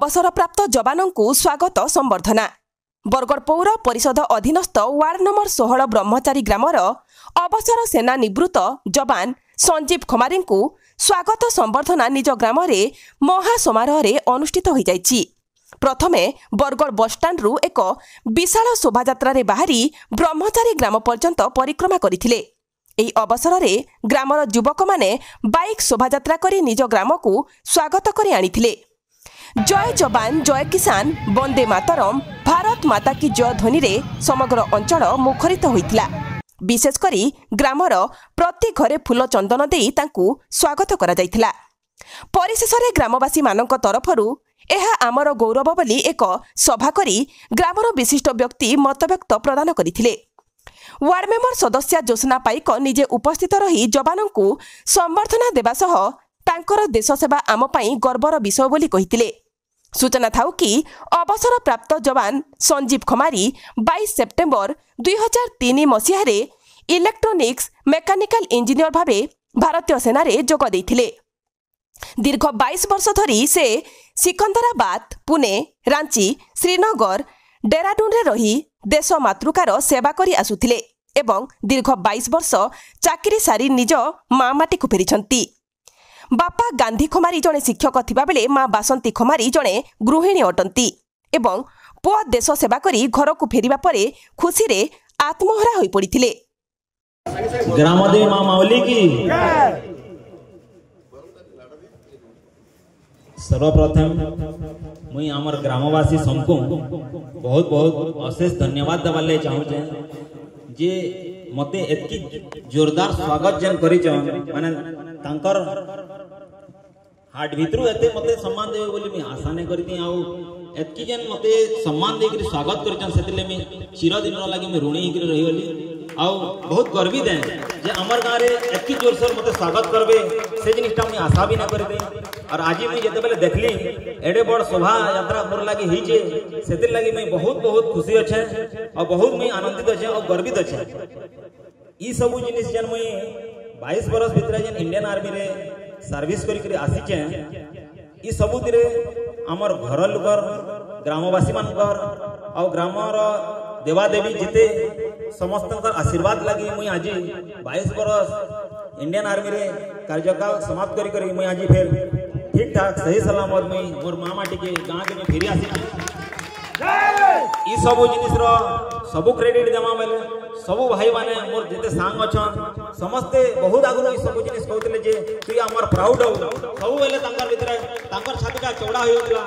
अवसरप्राप्त जवानों को स्वागत संबर्धना। बरगड़ पौर परिषद अधीनस्थ वार्ड नंबर 16 ब्रह्मचारी ग्रामर अवसर सेना निवृत्त जवान संजीव खमारी को स्वागत संबर्धना निज ग्राम महासमारोह अनुष्ठित हो जाइछि। प्रथमे बरगड़ बसस्टाण्ड रु एक विशाल शोभायात्रा बाहरी ब्रह्मचारी ग्राम पर्यंत परिक्रमा करथिले। एही अवसर में ग्रामर युवक माने बाइक शोभायात्रा करी निज ग्राम को स्वागत करी आनिथिले। जय जवान जय किसान वंदे मातरम भारत माता की जय ध्वनि रे समग्र अंचल मुखरित होइतिला। विशेष करी ग्रामर प्रति घरे फूल चंदन देई तांकू स्वागत करा जाइतिला। परिशेष रे ग्रामवासी मानक तरफरु एहा आमर गौरव बोली एक सभा करी ग्रामर विशिष्ट व्यक्ति मतव्यक्त प्रदान करथिले। वार्ड मेंबर सदस्य जोशना पाइक निजे उपस्थित रही जवानों को संबर्धना देवा सह तांकर देश सेवा आम पाई गर्वर विषय बोली कहितिले। सूचना थाउ कि अवसर प्राप्त जवान संजीव खमारी 22 सेप्टेम्बर 2003 मसीह रे इलेक्ट्रोनिक्स मेकानिकल इंजीनियर भावे भारतीय सेना रे जोग देइथिले। दीर्घ 22 वर्ष धरी से सिकंदराबाद, पुणे, रांची, श्रीनगर, डेराडून रे रही देश मातृकार सेवा करी आसुथिले एवं दीर्घ 22 वर्ष चाकरी सारी निज माँ माटी को फेरिछंती। बापा गांधी खमारी जड़े शिक्षक थिबा बेले माँ बासंती खमारी जड़े गृहिणी अटंती एवं पुआ देश सेवा करी घर को फेरिबा परे खुशी रे आत्महरा होई पड़िथिले। ग्रामदेवी माँ मावली की सर्वप्रथम मुई आमर ग्रामवासी सबको बहुत बहुत अशेष धन्यवाद देवाले चाहूचे जे मते एतकी जोरदार स्वागत जन करी माने तांकर हार्ट भितरु एते मते सम्मान देबे बोली मी आशा नै करती आउ एतकी जन मते सम्मान देकरी स्वागत करिचन सेतिले मी चिरदिन लागि मी ऋणी हिकरी रही बोली आउ बहुत गर्वित है जे हमर गाँव रे एतकी जोर से मते स्वागत करबे से जिनिसटा मी आशा भी नै करते। और आज मुझे जिते बेले देखली एडे बड़ शोभा यात्रा मोर लगी हिचे सेतिर लगी मैं बहुत बहुत खुशी अच्छे और बहुत मुई आनंदित अच्छे और गर्वित अच्छे। ई सब जिनिस जन मुई 22 बरस भितर जन इंडियन आर्मी रे सर्विस करी आसीचे ई सबुतिरे आमर घर लोकर ग्रामवासी मानकर और ग्रामर देवादेवी जिते समस्त आशीर्वाद लगी मुई आज 22 बरस इंडियन आर्मी रे कार्यकाल समाप्त करी मुई आज फिर ठीक ठाक सही सलामत में मोर माँ माटी के गाँव के फेरी आसी ई सब जिनिस सब क्रेडिट देमा बेले सब भाई माने मोर जेते सांग अछन समस्ते बहुत आगु ई सब जिनिस कहतले जे तू हमर प्राउड हो सब बेले तांकर भीतर तांकर छाती का चौड़ा होइला।